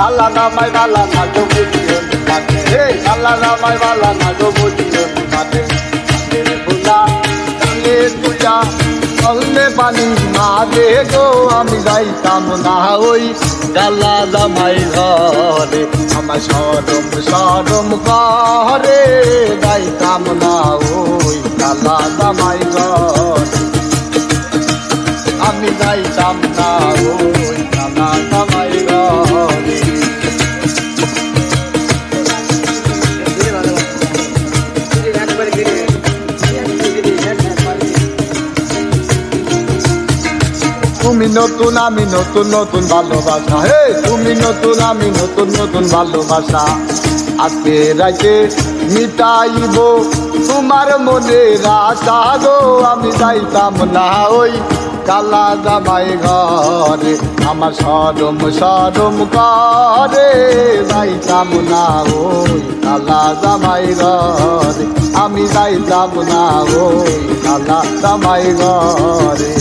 আল্লাহ নামায় বালা না গো বুঝিও মাঠে হে আল্লাহ নামায় বালা না গো বুঝিও মাঠে ভোলা চলে তুইয়া চললে পানি না দে গো আমি যাইতাম না ওই গালা জামাই ঘরে আমার সরম সরম করে যাইতাম না ওই গালা জামাই ঘরে আমি যাইতাম না ওই গালা জামাই ঘরে তুমি নতুন আমি নতুন নতুন ভালোবাসা হে তুমি নতুন আমি নতুন নতুন ভালোবাসা আজকে রাইতে মিটাইব তোমার মনে আশা গো আমি যাইতাম না ওই কালা জামাই ঘরে আমার সরম সরম করে যাইতাম না ওই কালা জামাই ঘরে আমি যাইতাম না ওই কালা জামাই ঘরে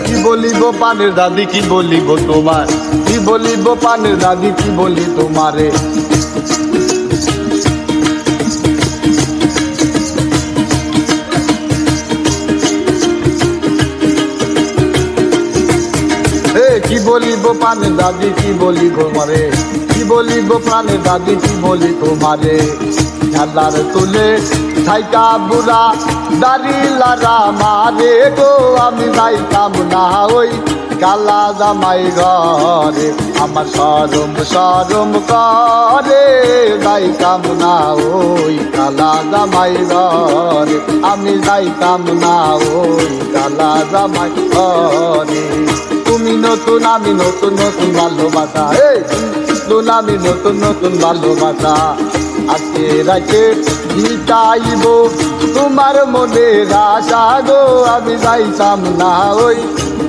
কি বলিব পানের দাদি কি বলিব তোমার কি বলিব পানের দাদি কি বলি তোমারে কি বলিব পানের দাদি কি বলি তোমারে কি বলিব প্রাণের দাদি কি বলি তোমারে খেলার তুলে থাইকা বুড়া দাড়ি লারা মারে গো আমি যাইতাম না ওই কালা জামাই ঘরে আমার সরম সরম করে যাইতাম না ওই কালা জামাই ঘরে আমি যাইতাম না ওই কালা জামাই ঘরে তুমি নতুন আমি নতুন নতুন ভালোবাসা এই নতুন আমি নতুন নতুন ভালোবাসা আজকে রাতে মিটাইব তোমার মনে আশা গো আমি যাইতাম না ওই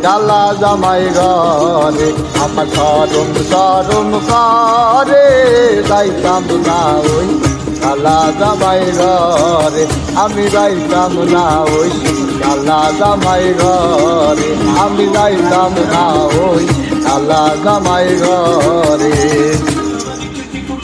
কালা জামাই ঘরে আমার সরম সরম করে যাইতাম না ওই কালা জামাই ঘরে আমি যাইতাম না ওই কালা জামাই ঘরে আমি যাইতাম না ওই কালা জামাই ঘরে।